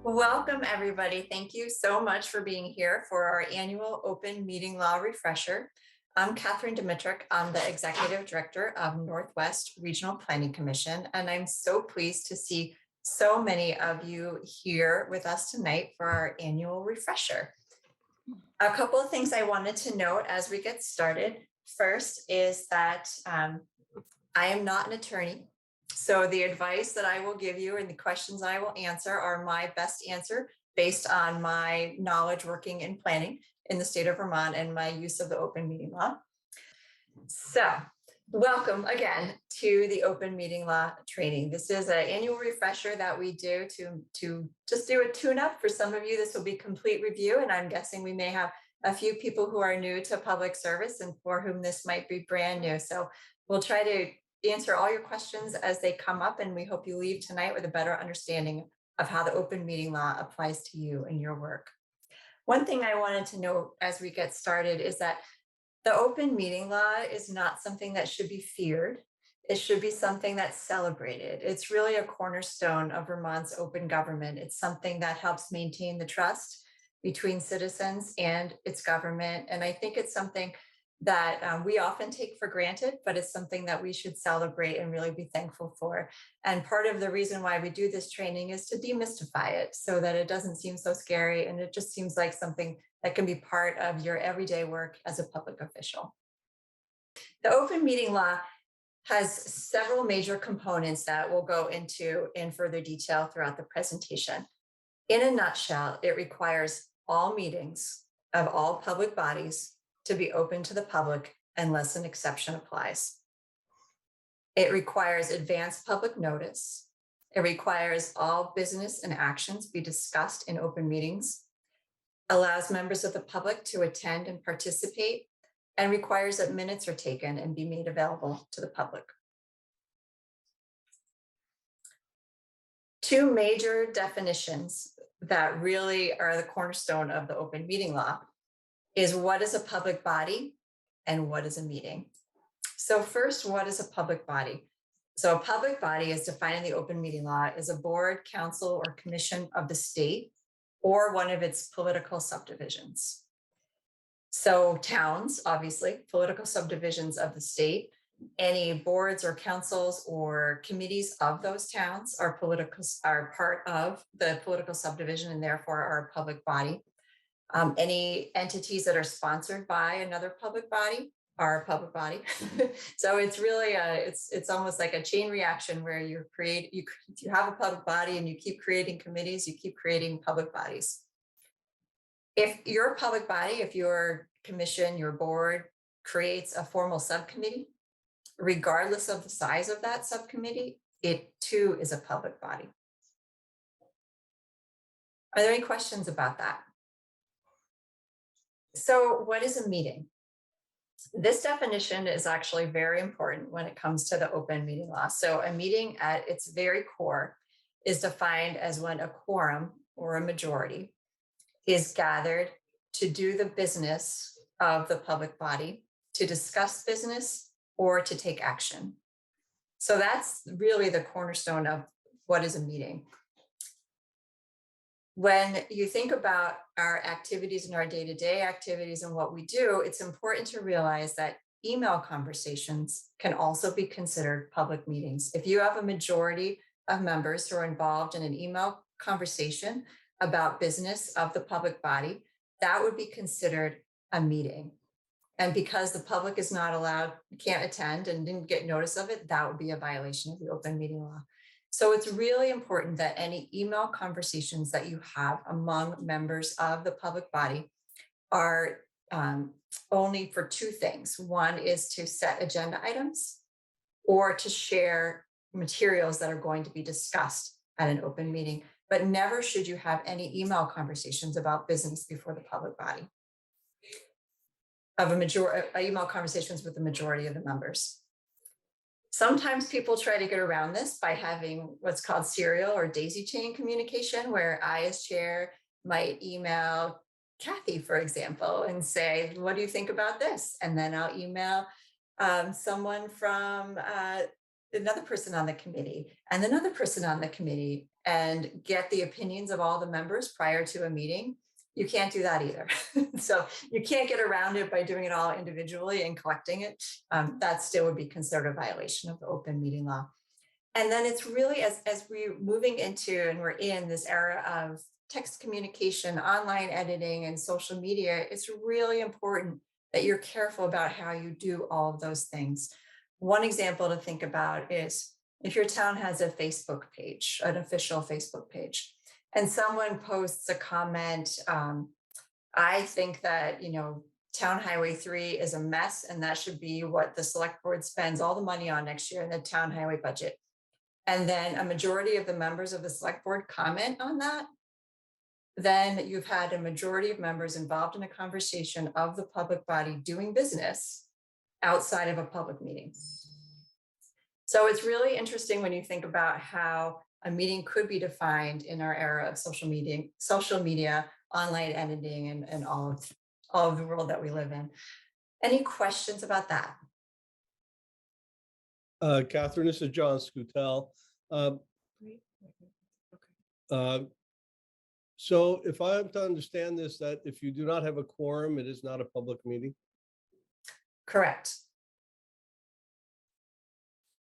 Welcome, everybody. Thank you so much for being here for our annual open meeting law refresher. I'm Catherine Dimitrick. I'm the Executive Director of Northwest Regional Planning Commission, and I'm so pleased to see so many of you here with us tonight for our annual refresher. A couple of things I wanted to note as we get started. First is that I am not an attorney. So the advice that I will give you and the questions I will answer are my best answer based on my knowledge working in planning in the state of Vermont and my use of the open meeting law. So welcome again to the open meeting law training. This is an annual refresher that we do to just do a tune-up. For some of you, this will be complete review, and I'm guessing we may have a few people who are new to public service and for whom this might be brand new. So we'll try to answer all your questions as they come up, and we hope you leave tonight with a better understanding of how the open meeting law applies to you and your work. One thing I wanted to note as we get started is that the open meeting law is not something that should be feared. It should be something that's celebrated. It's really a cornerstone of Vermont's open government. It's something that helps maintain the trust between citizens and its government. And I think it's something that we often take for granted, but it's something that we should celebrate and really be thankful for. And part of the reason why we do this training is to demystify it so that it doesn't seem so scary and it just seems like something that can be part of your everyday work as a public official. The open meeting law has several major components that we'll go into in further detail throughout the presentation. In a nutshell, it requires all meetings of all public bodies to be open to the public unless an exception applies. It requires advance public notice. It requires all business and actions be discussed in open meetings, allows members of the public to attend and participate, and requires that minutes are taken and be made available to the public. Two major definitions that really are the cornerstone of the open meeting law is what is a public body and what is a meeting. So first, what is a public body? So a public body, as defined in the open meeting law, is a board, council, or commission of the state or one of its political subdivisions. So towns, obviously, political subdivisions of the state, any boards or councils or committees of those towns are part of the political subdivision and therefore are a public body. Any entities that are sponsored by another public body are a public body. So it's really it's almost like a chain reaction where you have a public body and you keep creating committees, you keep creating public bodies. If your public body, if your commission, your board creates a formal subcommittee, regardless of the size of that subcommittee, it too is a public body. Are there any questions about that? So what is a meeting? This definition is actually very important when it comes to the open meeting law. So a meeting at its very core is defined as when a quorum or a majority is gathered to do the business of the public body, to discuss business or to take action. So that's really the cornerstone of what is a meeting. When you think about our activities and our day-to-day activities and what we do, it's important to realize that email conversations can also be considered public meetings. If you have a majority of members who are involved in an email conversation about business of the public body, that would be considered a meeting. And because the public is not allowed, can't attend and didn't get notice of it, that would be a violation of the open meeting law. So it's really important that any email conversations that you have among members of the public body are only for two things. One is to set agenda items or to share materials that are going to be discussed at an open meeting, but never should you have any email conversations about business before the public body. Email conversations with the majority of the members. Sometimes people try to get around this by having what's called serial or daisy chain communication, where I as chair might email Kathy, for example, and say, what do you think about this? And then I'll email someone from another person on the committee and another person on the committee and get the opinions of all the members prior to a meeting. You can't do that either. So you can't get around it by doing it all individually and collecting it. That still would be considered a violation of the open meeting law. And then it's really as we're moving into and we're in this era of text communication, online editing, and social media, it's really important that you're careful about how you do all of those things. One example to think about is if your town has a Facebook page, an official Facebook page, and someone posts a comment, I think that, Town Highway 3 is a mess, and that should be what the select board spends all the money on next year in the town highway budget. And then a majority of the members of the select board comment on that, then you've had a majority of members involved in a conversation of the public body doing business outside of a public meeting. So it's really interesting when you think about how a meeting could be defined in our era of social media, online editing, and all of the world that we live in. Any questions about that? Catherine, this is John Scutel. So if I am to understand this, that if you do not have a quorum, it is not a public meeting? Correct.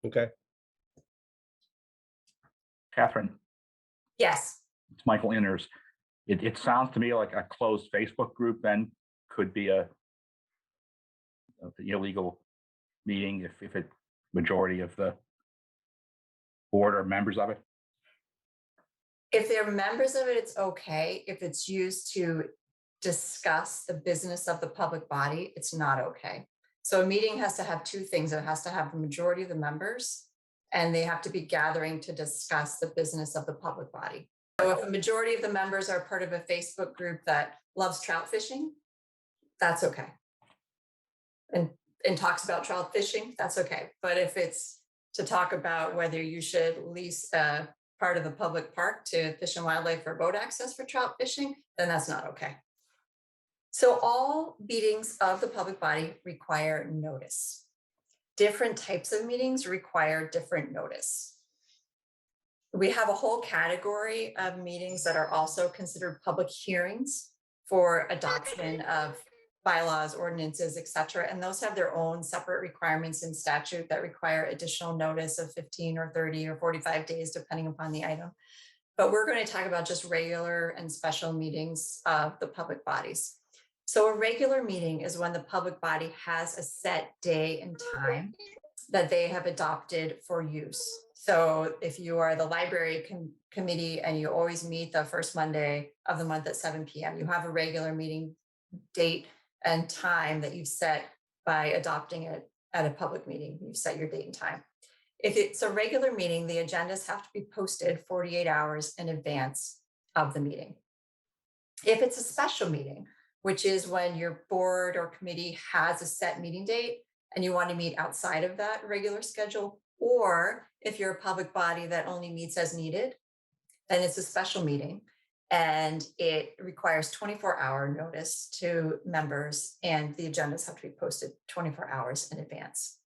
Okay. Catherine, Yes. it's Michael Inners. It sounds to me like a closed Facebook group then could be the illegal meeting if it majority of the board are members of it. If they're members of it, it's okay. If it's used to discuss the business of the public body, it's not okay. So a meeting has to have two things. It has to have the majority of the members, and they have to be gathering to discuss the business of the public body. So if a majority of the members are part of a Facebook group that loves trout fishing, that's okay. And talks about trout fishing, that's okay. But if it's to talk about whether you should lease a part of the public park to Fish and Wildlife for boat access for trout fishing, then that's not okay. So all meetings of the public body require notice. Different types of meetings require different notice. We have a whole category of meetings that are also considered public hearings for adoption of bylaws, ordinances, et cetera. And those have their own separate requirements in statute that require additional notice of 15 or 30 or 45 days, depending upon the item. But we're going to talk about just regular and special meetings of the public bodies. So a regular meeting is when the public body has a set day and time that they have adopted for use. So if you are the library committee and you always meet the first Monday of the month at 7 p.m., you have a regular meeting date and time that you've set by adopting it at a public meeting. You've set your date and time. If it's a regular meeting, the agendas have to be posted 48 hours in advance of the meeting. If it's a special meeting, which is when your board or committee has a set meeting date and you want to meet outside of that regular schedule, or if you're a public body that only meets as needed, then it's a special meeting. And it requires 24-hour notice to members, and the agendas have to be posted 24 hours in advance.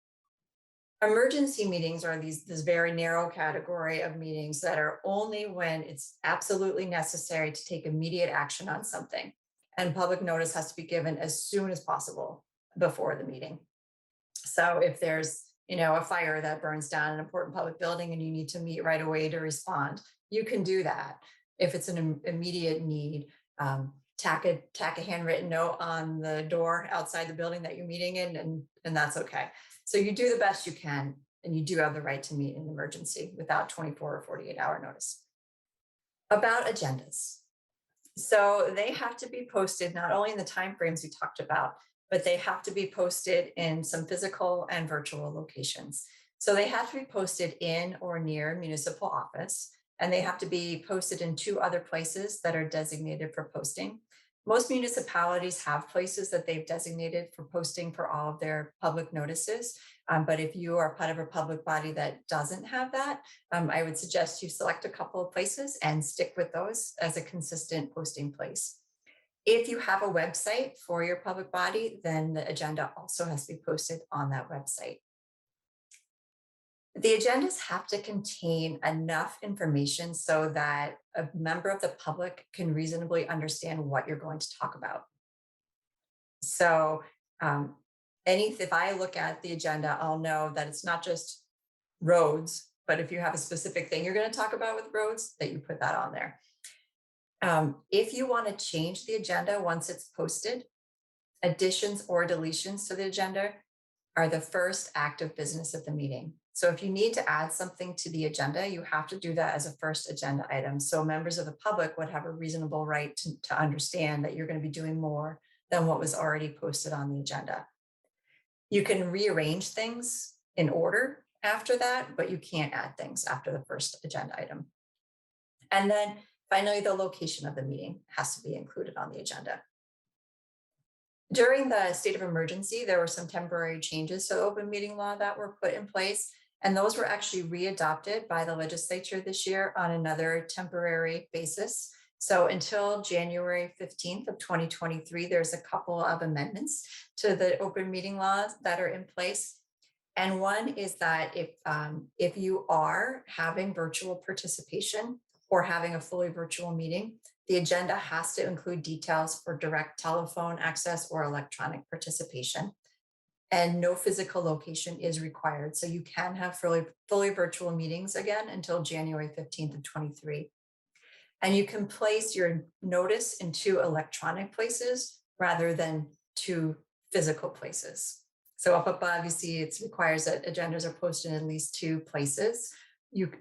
Emergency meetings are this very narrow category of meetings that are only when it's absolutely necessary to take immediate action on something. And public notice has to be given as soon as possible before the meeting. So if there's a fire that burns down an important public building and you need to meet right away to respond, you can do that. If it's an immediate need, tack a handwritten note on the door outside the building that you're meeting in, and that's okay. So you do the best you can, and you do have the right to meet in an emergency without 24 or 48-hour notice. About agendas. So they have to be posted not only in the timeframes we talked about, but they have to be posted in some physical and virtual locations. So they have to be posted in or near municipal office, and they have to be posted in 2 other places that are designated for posting. Most municipalities have places that they've designated for posting for all of their public notices. But if you are part of a public body that doesn't have that, I would suggest you select a couple of places and stick with those as a consistent posting place. If you have a website for your public body, then the agenda also has to be posted on that website. The agendas have to contain enough information so that a member of the public can reasonably understand what you're going to talk about. So if I look at the agenda, I'll know that it's not just roads, but if you have a specific thing you're going to talk about with roads, that you put that on there. If you want to change the agenda once it's posted, additions or deletions to the agenda are the first act of business at the meeting. So if you need to add something to the agenda, you have to do that as a first agenda item. So members of the public would have a reasonable right to understand that you're going to be doing more than what was already posted on the agenda. You can rearrange things in order after that, but you can't add things after the first agenda item. And then finally, the location of the meeting has to be included on the agenda. During the state of emergency, there were some temporary changes to the open meeting law that were put in place, and those were actually readopted by the legislature this year on another temporary basis. So until January 15th of 2023, there's a couple of amendments to the open meeting laws that are in place. And one is that if you are having virtual participation or having a fully virtual meeting, the agenda has to include details for direct telephone access or electronic participation. And no physical location is required. So you can have fully virtual meetings again until January 15th of 23. And you can place your notice in 2 electronic places rather than 2 physical places. So up above, you see it requires that agendas are posted in at least 2 places.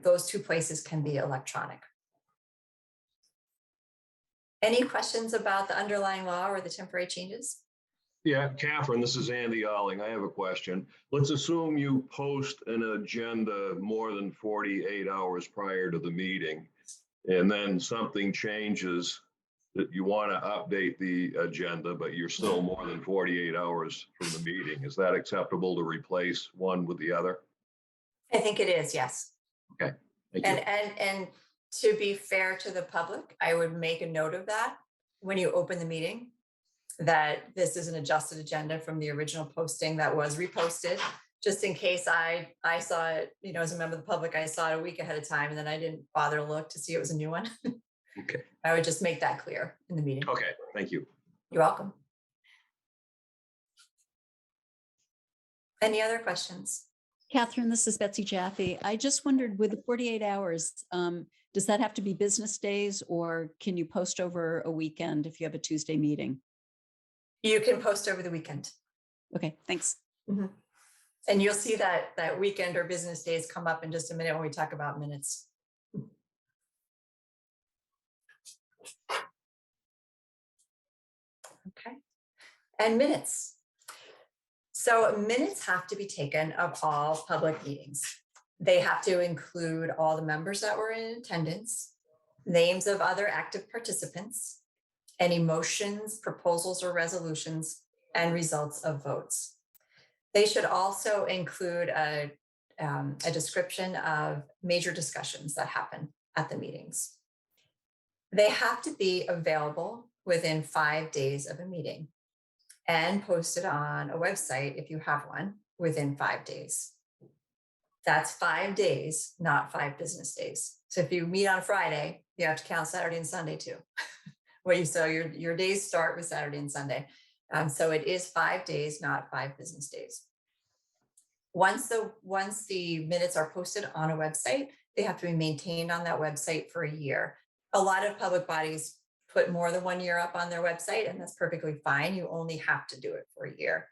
Those 2 places can be electronic. Any questions about the underlying law or the temporary changes? Yeah, Catherine, this is Andy Olling. I have a question. Let's assume you post an agenda more than 48 hours prior to the meeting, and then something changes that you want to update the agenda, but you're still more than 48 hours from the meeting. Is that acceptable to replace one with the other? I think it is, yes. Okay, thank you. And to be fair to the public, I would make a note of that when you open the meeting, that this is an adjusted agenda from the original posting that was reposted, just in case I saw it, as a member of the public, I saw it a week ahead of time and then I didn't bother to look to see it was a new one. Okay. I would just make that clear in the meeting. Okay, thank you. You're welcome. Any other questions? Catherine, this is Betsy Jaffe. I just wondered, with the 48 hours, does that have to be business days, or can you post over a weekend if you have a Tuesday meeting? You can post over the weekend. Okay, thanks. Mm-hmm. And you'll see that weekend or business days come up in just a minute when we talk about minutes. Okay. And minutes. So minutes have to be taken of all public meetings. They have to include all the members that were in attendance, names of other active participants, any motions, proposals, or resolutions, and results of votes. They should also include a description of major discussions that happen at the meetings. They have to be available within 5 days of a meeting and posted on a website if you have one within 5 days. That's 5 days, not 5 business days. So if you meet on Friday, you have to count Saturday and Sunday too. So your days start with Saturday and Sunday. So it is 5 days, not 5 business days. Once the minutes are posted on a website, they have to be maintained on that website for a year. A lot of public bodies put more than 1 year up on their website, and that's perfectly fine. You only have to do it for a year.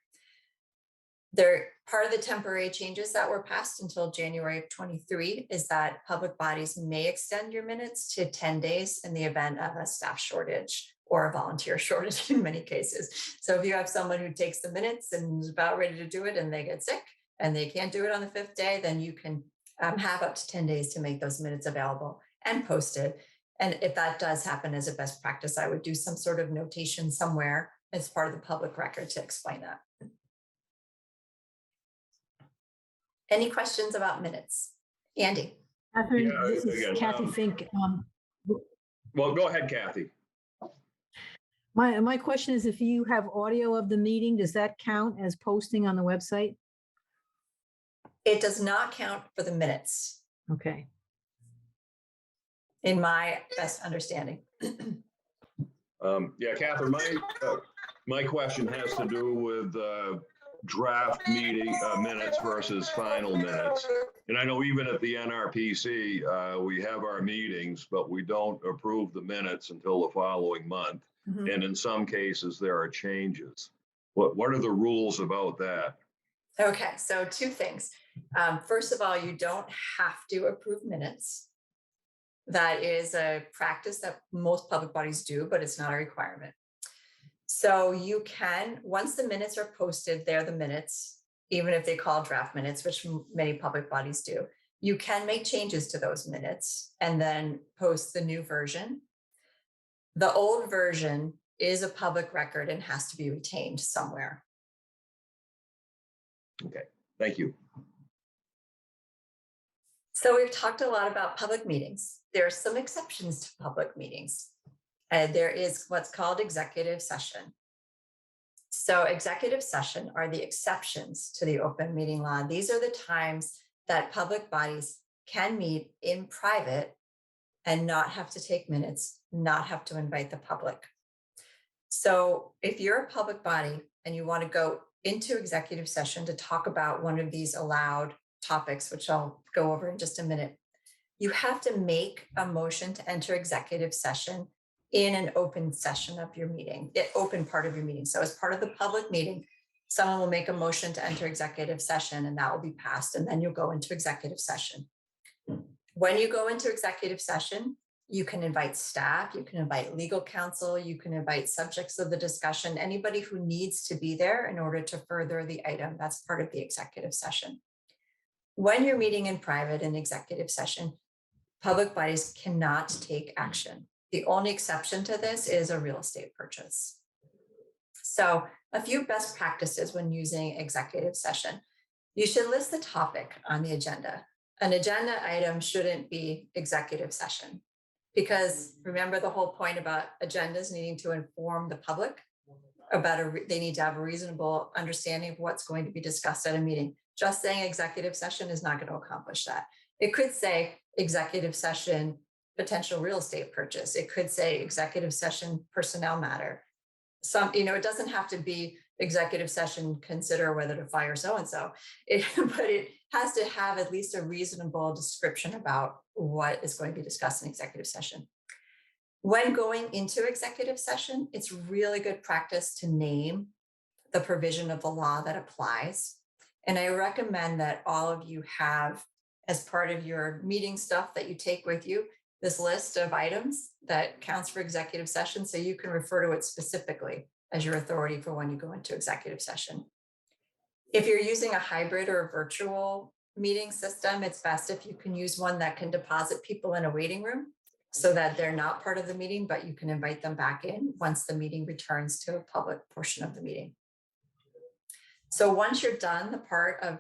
They're part of the temporary changes that were passed until January of 23 is that public bodies may extend your minutes to 10 days in the event of a staff shortage or a volunteer shortage in many cases. So if you have someone who takes the minutes and is about ready to do it and they get sick and they can't do it on the 5th day, then you can have up to 10 days to make those minutes available and posted. And if that does happen as a best practice, I would do some sort of notation somewhere as part of the public record to explain that. Any questions about minutes? Andy? Catherine, Yeah, this is again, Kathy Fink. Well, go ahead, Kathy. My question is, if you have audio of the meeting, does that count as posting on the website? It does not count for the minutes, Okay. in my best understanding. Yeah, Catherine, my question has to do with draft meeting minutes versus final minutes. And I know even at the NRPC, we have our meetings, but we don't approve the minutes until the following month. Mhm. And in some cases, there are changes. What are the rules about that? Okay, so two things. First of all, you don't have to approve minutes. That is a practice that most public bodies do, but it's not a requirement. So you can, once the minutes are posted, they're the minutes, even if they call draft minutes, which many public bodies do. You can make changes to those minutes and then post the new version. The old version is a public record and has to be retained somewhere. Okay, thank you. So we've talked a lot about public meetings. There are some exceptions to public meetings. There is what's called executive session. So executive session are the exceptions to the open meeting law. These are the times that public bodies can meet in private and not have to take minutes, not have to invite the public. So if you're a public body and you want to go into executive session to talk about one of these allowed topics, which I'll go over in just a minute, you have to make a motion to enter executive session in an open session of your meeting, the open part of your meeting. So as part of the public meeting, someone will make a motion to enter executive session and that will be passed, and then you'll go into executive session. When you go into executive session, you can invite staff, you can invite legal counsel, you can invite subjects of the discussion, anybody who needs to be there in order to further the item. That's part of the executive session. When you're meeting in private in executive session, public bodies cannot take action. The only exception to this is a real estate purchase. So a few best practices when using executive session. You should list the topic on the agenda. An agenda item shouldn't be executive session, because remember the whole point about agendas needing to inform the public about they need to have a reasonable understanding of what's going to be discussed at a meeting. Just saying executive session is not going to accomplish that. It could say executive session, potential real estate purchase. It could say executive session, personnel matter. It doesn't have to be executive session, consider whether to fire so-and-so, but it has to have at least a reasonable description about what is going to be discussed in executive session. When going into executive session, it's really good practice to name the provision of the law that applies. And I recommend that all of you have, as part of your meeting stuff that you take with you, this list of items that counts for executive session, so you can refer to it specifically as your authority for when you go into executive session. If you're using a hybrid or a virtual meeting system, it's best if you can use one that can deposit people in a waiting room so that they're not part of the meeting, but you can invite them back in once the meeting returns to a public portion of the meeting. So once you're done the part of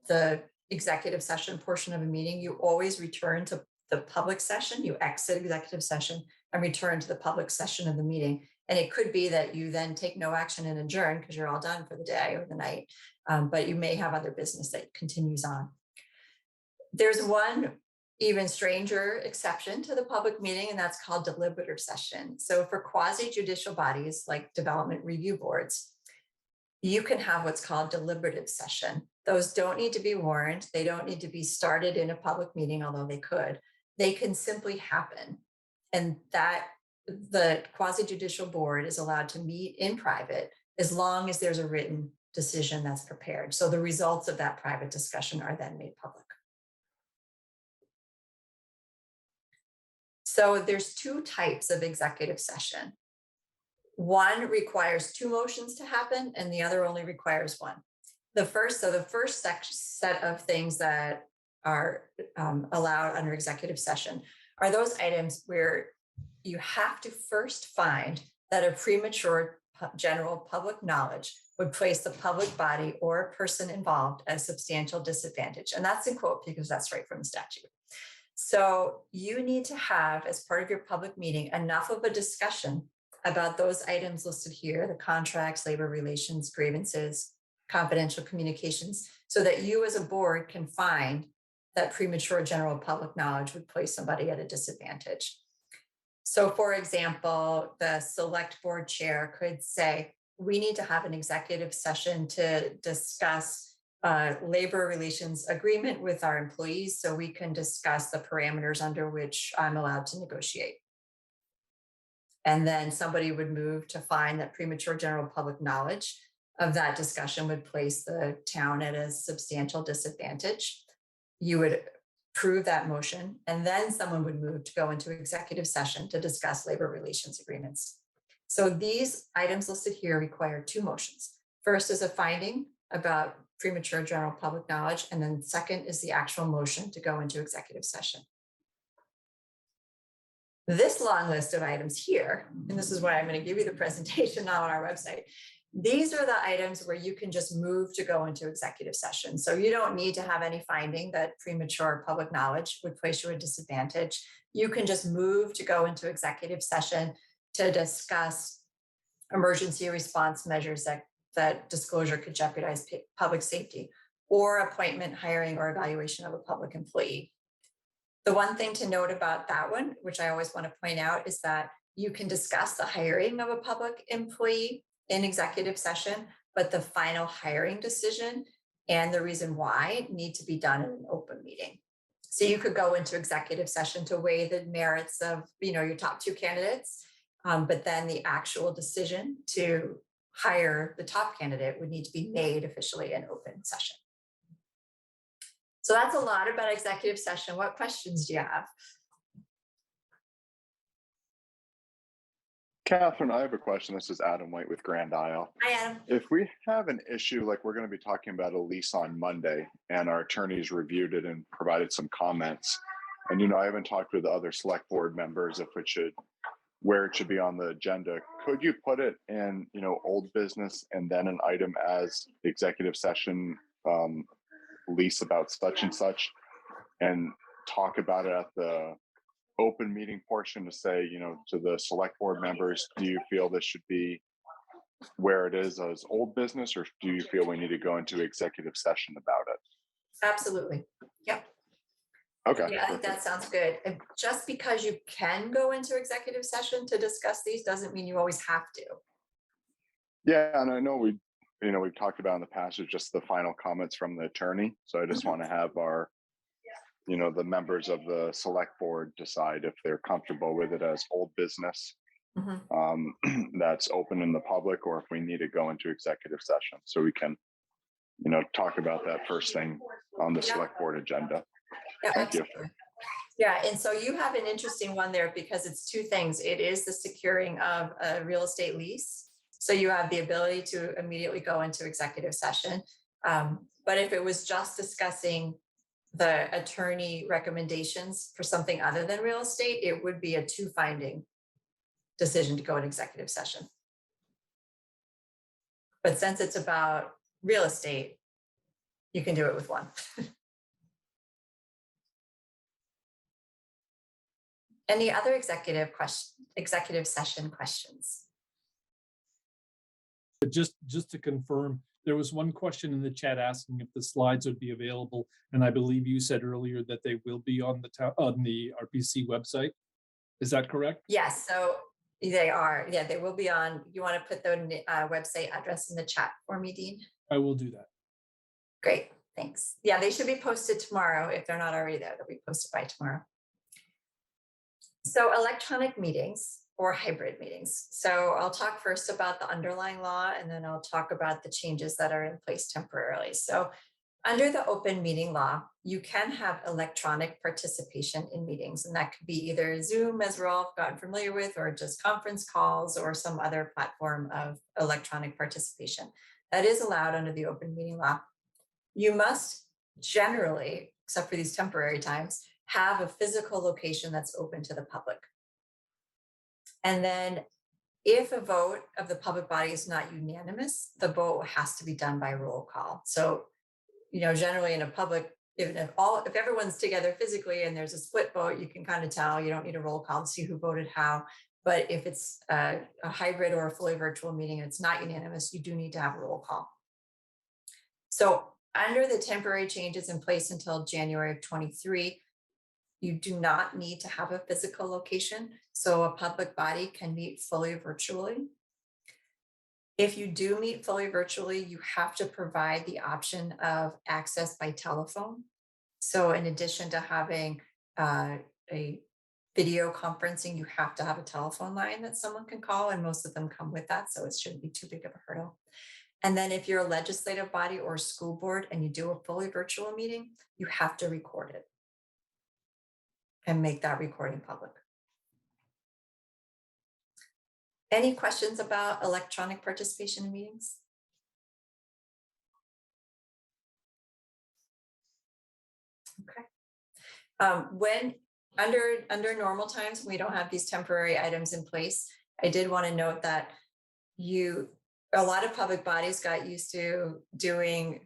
the executive session portion of a meeting, you always return to the public session. You exit executive session and return to the public session of the meeting. And it could be that you then take no action and adjourn because you're all done for the day or the night, but you may have other business that continues on. There's one even stranger exception to the public meeting, and that's called deliberative session. So for quasi-judicial bodies like development review boards, you can have what's called deliberative session. Those don't need to be warned. They don't need to be started in a public meeting, although they could. They can simply happen. And that the quasi-judicial board is allowed to meet in private as long as there's a written decision that's prepared. So the results of that private discussion are then made public. So there's two types of executive session. One requires two motions to happen and the other only requires one. The first set of things that are allowed under executive session are those items where you have to first find that a premature general public knowledge would place the public body or a person involved at a substantial disadvantage. And that's in quote because that's right from the statute. So you need to have, as part of your public meeting, enough of a discussion about those items listed here, the contracts, labor relations, grievances, confidential communications so that you as a board can find that premature general public knowledge would place somebody at a disadvantage. So for example, the select board chair could say, we need to have an executive session to discuss labor relations agreement with our employees so we can discuss the parameters under which I'm allowed to negotiate. And then somebody would move to find that premature general public knowledge of that discussion would place the town at a substantial disadvantage. You would approve that motion, and then someone would move to go into executive session to discuss labor relations agreements. So these items listed here require two motions. First is a finding about premature general public knowledge, and then second is the actual motion to go into executive session. This long list of items here, and this is why I'm going to give you the presentation now on our website. These are the items where you can just move to go into executive session. So you don't need to have any finding that premature public knowledge would place you at a disadvantage. You can just move to go into executive session to discuss emergency response measures that disclosure could jeopardize public safety, or appointment, hiring, or evaluation of a public employee. The one thing to note about that one, which I always want to point out, is that you can discuss the hiring of a public employee in executive session, but the final hiring decision and the reason why need to be done in an open meeting. So you could go into executive session to weigh the merits of, your top two candidates, but then the actual decision to hire the top candidate would need to be made officially in open session. So that's a lot about executive session. What questions do you have? Catherine, I have a question. This is Adam White with Grand Isle. Hi, Adam. If we have an issue, like we're going to be talking about a lease on Monday, and our attorneys reviewed it and provided some comments, and I haven't talked with the other select board members where it should be on the agenda. Could you put it in, old business and then an item as executive session lease about such and such, and talk about it at the open meeting portion to say, to the select board members, do you feel this should be where it is as old business, or do you feel we need to go into executive session about it? Absolutely. Yep. Okay. Yeah, I think that sounds good. And just because you can go into executive session to discuss these doesn't mean you always have to. Yeah, and I know we've talked about in the past is just the final comments from the attorney. So I just want to have our, the members of the select board decide if they're comfortable with it as old business that's open in the public, or if we need to go into executive session so we can, talk about that first thing on the select board agenda. Yeah, Thank you. Yeah, and so you have an interesting one there because it's two things. It is the securing of a real estate lease. So you have the ability to immediately go into executive session. But if it was just discussing the attorney recommendations for something other than real estate, it would be a two finding decision to go in executive session. But since it's about real estate, you can do it with one. Any other executive session questions? Just to confirm, there was one question in the chat asking if the slides would be available, and I believe you said earlier that they will be on the RPC website. Is that correct? Yes, so they are. Yeah, they will be on. You want to put the website address in the chat for me, Dean? I will do that. Great, thanks. Yeah, they should be posted tomorrow. If they're not already there, they'll be posted by tomorrow. So electronic meetings or hybrid meetings. So I'll talk first about the underlying law, and then I'll talk about the changes that are in place temporarily. So under the open meeting law, you can have electronic participation in meetings, and that could be either Zoom, as we're all gotten familiar with, or just conference calls or some other platform of electronic participation. That is allowed under the open meeting law. You must generally, except for these temporary times, have a physical location that's open to the public. And then if a vote of the public body is not unanimous, the vote has to be done by roll call. So, generally in a public, if everyone's together physically and there's a split vote, you can kind of tell. You don't need a roll call to see who voted how. But if it's a hybrid or a fully virtual meeting and it's not unanimous, you do need to have a roll call. So under the temporary changes in place until January of 23, you do not need to have a physical location, so a public body can meet fully virtually. If you do meet fully virtually, you have to provide the option of access by telephone. So in addition to having a video conferencing, you have to have a telephone line that someone can call, and most of them come with that, so it shouldn't be too big of a hurdle. And then if you're a legislative body or a school board and you do a fully virtual meeting, you have to record it and make that recording public. Any questions about electronic participation in meetings? Okay. When under normal times, we don't have these temporary items in place. I did want to note that a lot of public bodies got used to doing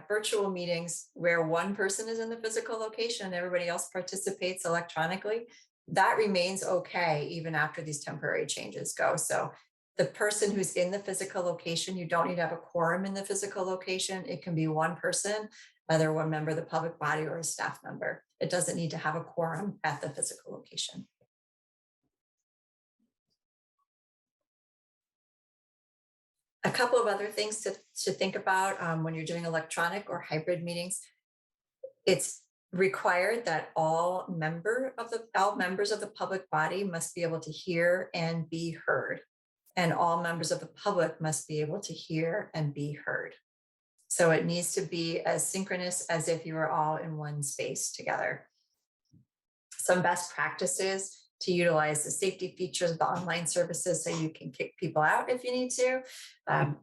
virtual meetings where one person is in the physical location and everybody else participates electronically. That remains okay even after these temporary changes go. So the person who's in the physical location, you don't need to have a quorum in the physical location. It can be one person, either one member of the public body or a staff member. It doesn't need to have a quorum at the physical location. A couple of other things to think about when you're doing electronic or hybrid meetings. It's required that all members of the public body must be able to hear and be heard. And all members of the public must be able to hear and be heard. So it needs to be as synchronous as if you were all in one space together. Some best practices to utilize the safety features of the online services so you can kick people out if you need to.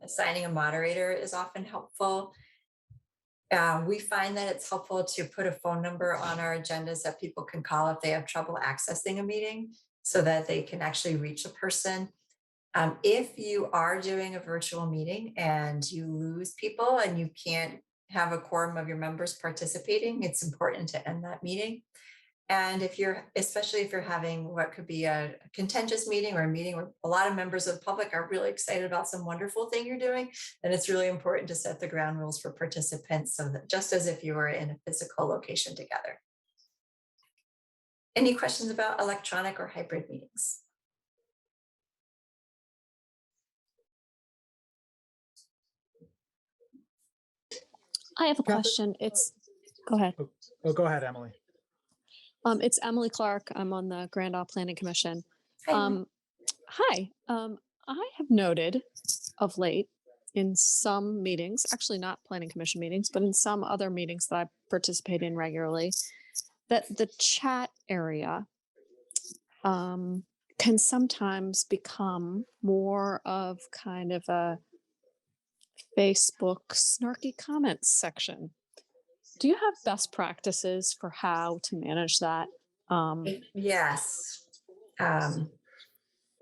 Assigning a moderator is often helpful. We find that it's helpful to put a phone number on our agendas that people can call if they have trouble accessing a meeting so that they can actually reach a person. If you are doing a virtual meeting and you lose people and you can't have a quorum of your members participating, it's important to end that meeting. And especially if you're having what could be a contentious meeting or a meeting where a lot of members of the public are really excited about some wonderful thing you're doing, then it's really important to set the ground rules for participants so that just as if you were in a physical location together. Any questions about electronic or hybrid meetings? I have a Catherine? question. Go ahead. Oh, go ahead, Emily. It's Emily Clark. I'm on the Grand Isle Planning Commission. Hi. Hi. I have noted of late in some meetings, actually not Planning Commission meetings, but in some other meetings that I participate in regularly, that the chat area can sometimes become more of kind of a Facebook snarky comments section. Do you have best practices for how to manage that? Yes. I'm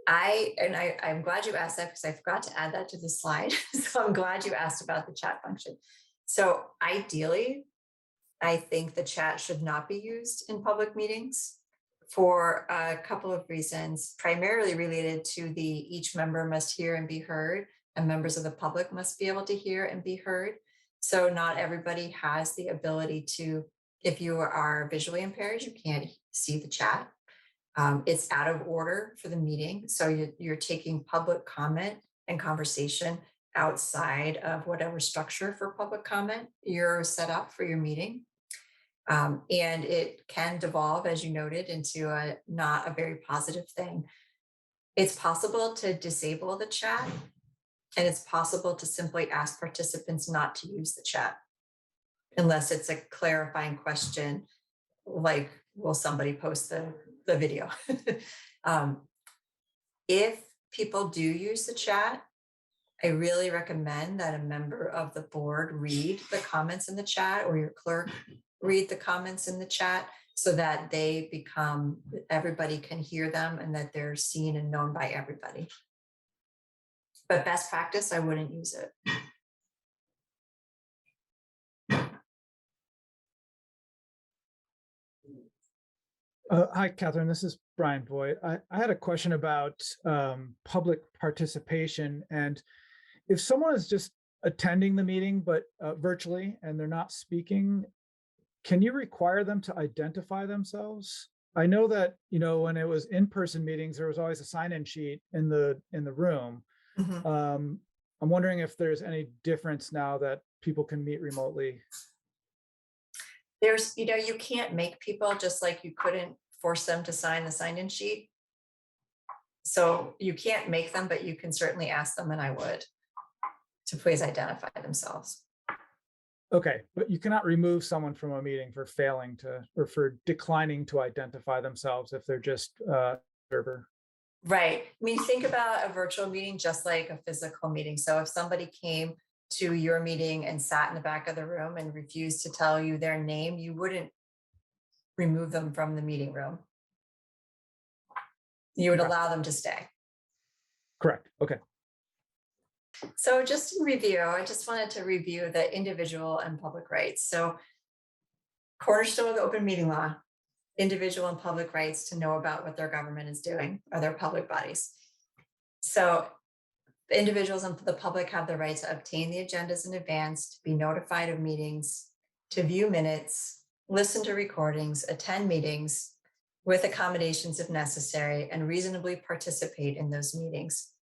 glad you asked that because I forgot to add that to the slide. So I'm glad you asked about the chat function. So ideally, I think the chat should not be used in public meetings for a couple of reasons, primarily related to each member must hear and be heard, and members of the public must be able to hear and be heard. So not everybody has the ability to, if you are visually impaired, you can't see the chat. It's out of order for the meeting. So you're taking public comment and conversation outside of whatever structure for public comment you're set up for your meeting. And it can devolve, as you noted, into not a very positive thing. It's possible to disable the chat, and it's possible to simply ask participants not to use the chat unless it's a clarifying question like, will somebody post the video? If people do use the chat, I really recommend that a member of the board read the comments in the chat, or your clerk read the comments in the chat so that everybody can hear them and that they're seen and known by everybody. But best practice, I wouldn't use it. Hi, Catherine. This is Brian Boyd. I had a question about public participation. And if someone is just attending the meeting, but virtually, and they're not speaking, can you require them to identify themselves? I know that, when it was in-person meetings, there was always a sign-in sheet in the room. Mhm. I'm wondering if there's any difference now that people can meet remotely. There's, you can't make people, just like you couldn't force them to sign the sign-in sheet. So you can't make them, but you can certainly ask them, and I would, to please identify themselves. Okay, but you cannot remove someone from a meeting for failing to, or for declining to identify themselves if they're just observer. Right. I mean, think about a virtual meeting just like a physical meeting. So if somebody came to your meeting and sat in the back of the room and refused to tell you their name, you wouldn't remove them from the meeting room. You would Okay. allow them to stay. Correct. Okay. So just in review, I just wanted to review the individual and public rights. So cornerstone of the open meeting law, individual and public rights to know about what their government is doing or their public bodies. So individuals and the public have the right to obtain the agendas in advance, to be notified of meetings, to view minutes, listen to recordings, attend meetings with accommodations if necessary, and reasonably participate in those meetings.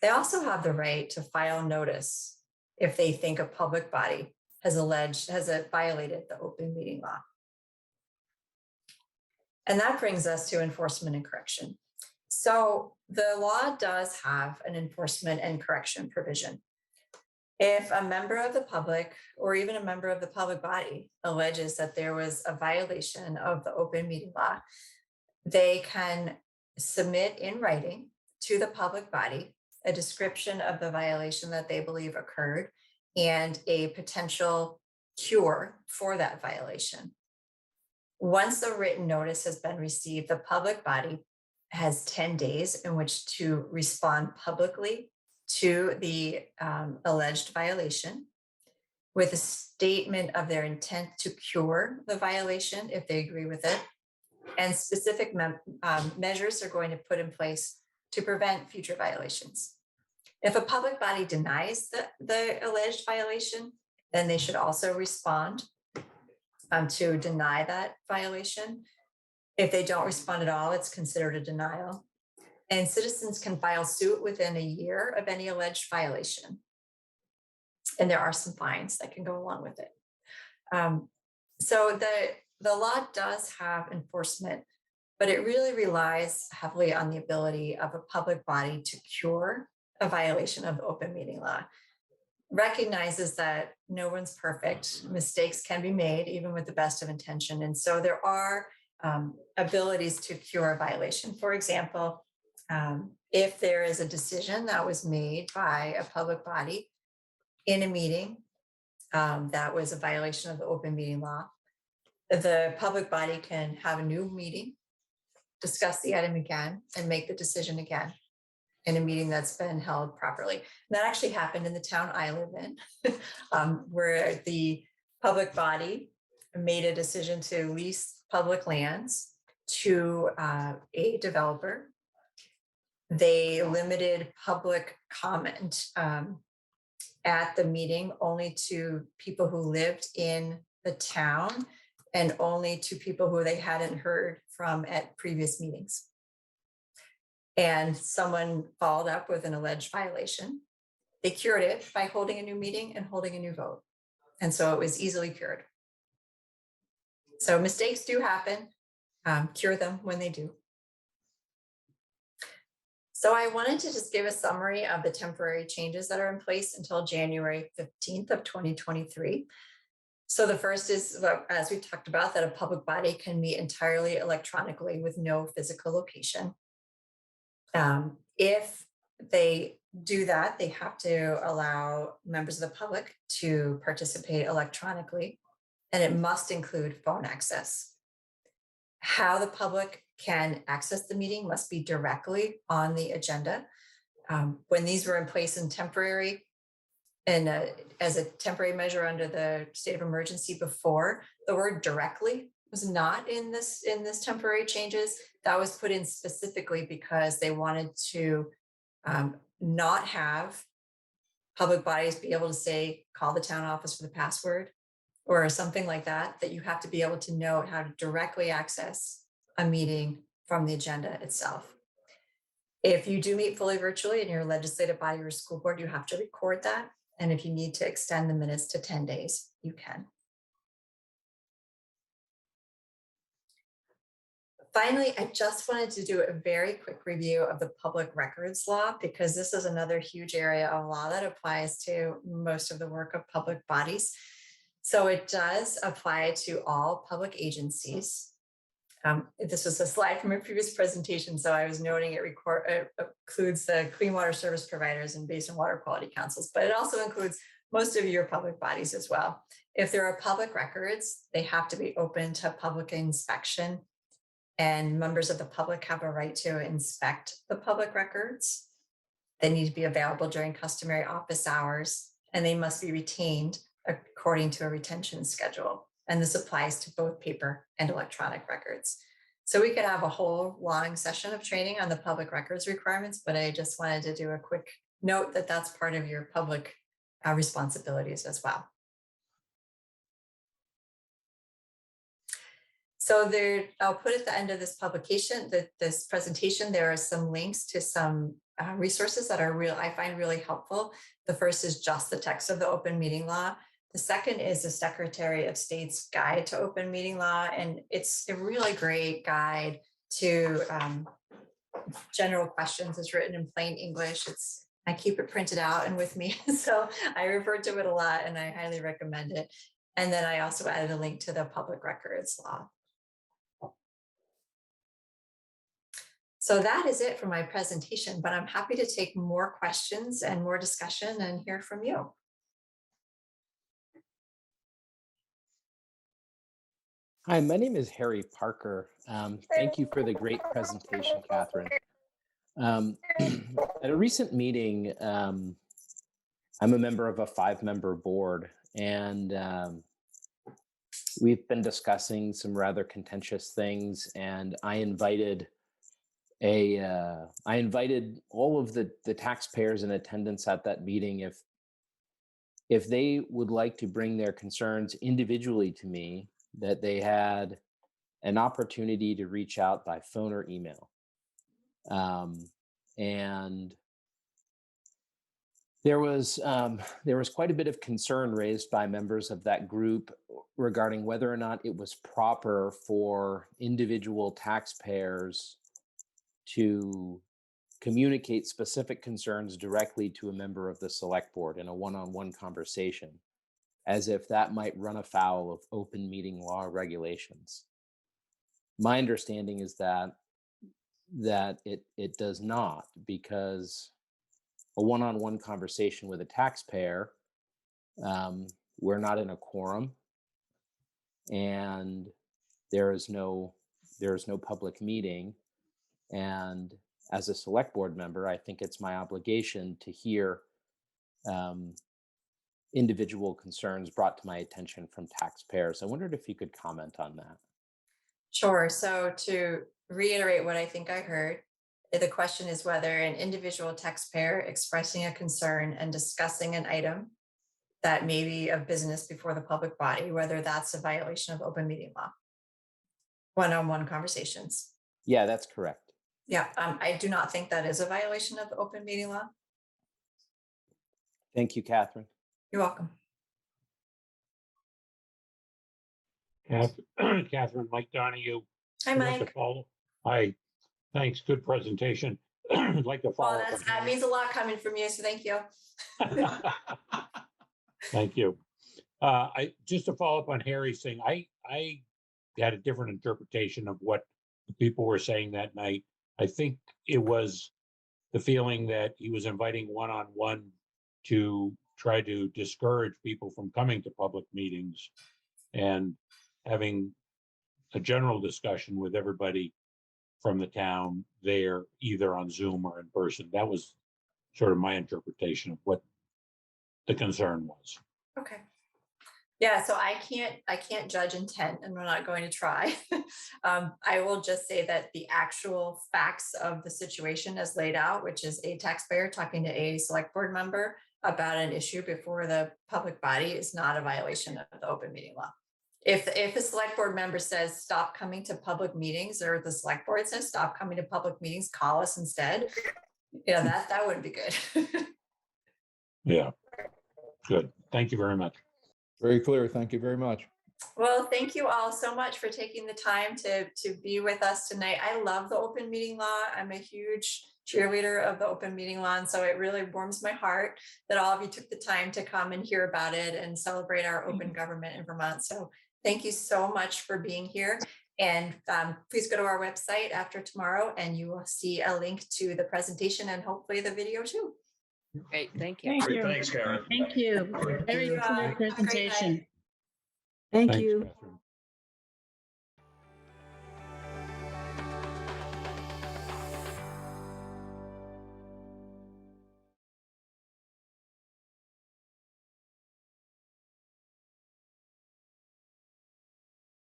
They also have the right to file notice if they think a public body has violated the open meeting law. And that brings us to enforcement and correction. So the law does have an enforcement and correction provision. If a member of the public or even a member of the public body alleges that there was a violation of the open meeting law, they can submit in writing to the public body a description of the violation that they believe occurred and a potential cure for that violation. Once the written notice has been received, the public body has 10 days in which to respond publicly to the alleged violation with a statement of their intent to cure the violation if they agree with it, and specific measures are going to put in place to prevent future violations. If a public body denies the alleged violation, then they should also respond to deny that violation. If they don't respond at all, it's considered a denial. And citizens can file suit within a year of any alleged violation. And there are some fines that can go along with it. So the law does have enforcement, but it really relies heavily on the ability of a public body to cure a violation of the open meeting law. Recognizes that no one's perfect. Mistakes can be made even with the best of intention. And so there are abilities to cure a violation. For example, if there is a decision that was made by a public body in a meeting that was a violation of the open meeting law, the public body can have a new meeting, discuss the item again, and make the decision again in a meeting that's been held properly. And that actually happened in the town I live in, where the public body made a decision to lease public lands to a developer. They limited public comment at the meeting only to people who lived in the town and only to people who they hadn't heard from at previous meetings. And someone followed up with an alleged violation. They cured it by holding a new meeting and holding a new vote. And so it was easily cured. So mistakes do happen, cure them when they do. So I wanted to just give a summary of the temporary changes that are in place until January 15th of 2023. So the first is, as we talked about, that a public body can meet entirely electronically with no physical location. If they do that, they have to allow members of the public to participate electronically, and it must include phone access. How the public can access the meeting must be directly on the agenda. When these were in place in temporary, and as a temporary measure under the state of emergency before, the word directly was not in this temporary changes. That was put in specifically because they wanted to not have public bodies be able to say, call the town office for the password or something like that, that you have to be able to know how to directly access a meeting from the agenda itself. If you do meet fully virtually in your legislative body or school board, you have to record that. And if you need to extend the minutes to 10 days, you can. Finally, I just wanted to do a very quick review of the public records law, because this is another huge area of law that applies to most of the work of public bodies. So it does apply to all public agencies. This was a slide from a previous presentation, so I was noting it includes the clean water service providers and basin water quality councils, but it also includes most of your public bodies as well. If there are public records, they have to be open to public inspection, and members of the public have a right to inspect the public records. They need to be available during customary office hours, and they must be retained according to a retention schedule. And this applies to both paper and electronic records. So we could have a whole long session of training on the public records requirements, but I just wanted to do a quick note that that's part of your public responsibilities as well. So there, I'll put at the end of this publication, this presentation, there are some links to some resources that are I find really helpful. The first is just the text of the open meeting law. The second is the Secretary of State's Guide to Open Meeting Law, and it's a really great guide to general questions. It's written in plain English. I keep it printed out and with me, so I refer to it a lot, and I highly recommend it. And then I also added a link to the public records law. So that is it for my presentation, but I'm happy to take more questions and more discussion and hear from you. Hi, my name is Harry Parker. Thank you for the great presentation, Catherine. At a recent meeting, I'm a member of a 5-member board, and we've been discussing some rather contentious things, and I invited all of the taxpayers in attendance at that meeting if they would like to bring their concerns individually to me, that they had an opportunity to reach out by phone or email. And there was quite a bit of concern raised by members of that group regarding whether or not it was proper for individual taxpayers to communicate specific concerns directly to a member of the select board in a one-on-one conversation, as if that might run afoul of open meeting law regulations. My understanding is that it does not, because a one-on-one conversation with a taxpayer, we're not in a quorum, and there is no public meeting. And as a select board member, I think it's my obligation to hear individual concerns brought to my attention from taxpayers. I wondered if you could comment on that. Sure. So to reiterate what I think I heard, the question is whether an individual taxpayer expressing a concern and discussing an item that may be of business before the public body, whether that's a violation of open meeting law. One-on-one conversations. Yeah, that's correct. Yeah, I do not think that is a violation of the open meeting law. Thank you, Catherine. You're welcome. Catherine, Mike Donahue. Hi, Mike. Hi, thanks. Good presentation. I'd like to follow. Well, that means a lot coming from you, so thank you. Thank you. Just to follow up on Harry's thing, I had a different interpretation of what the people were saying that night. I think it was the feeling that he was inviting one-on-one to try to discourage people from coming to public meetings and having a general discussion with everybody from the town there, either on Zoom or in person. That was sort of my interpretation of what the concern was. Okay. Yeah, so I can't judge intent, and we're not going to try. I will just say that the actual facts of the situation as laid out, which is a taxpayer talking to a select board member, about an issue before the public body is not a violation of the open meeting law. If the select board member says, stop coming to public meetings, or the select board says, stop coming to public meetings, call us instead, that would be good. Yeah. Good. Thank you very much. Very clear. Thank you very much. Well, thank you all so much for taking the time to be with us tonight. I love the open meeting law. I'm a huge cheerleader of the open meeting law, and so it really warms my heart that all of you took the time to come and hear about it and celebrate our open government in Vermont. So thank you so much for being here. And please go to our website after tomorrow and you will see a link to the presentation and hopefully the video too. Great, thank you. Thank Great, you. Thanks, Karen. Thank you. Very Have a clear great night. presentation. Thank Thanks, you. Catherine.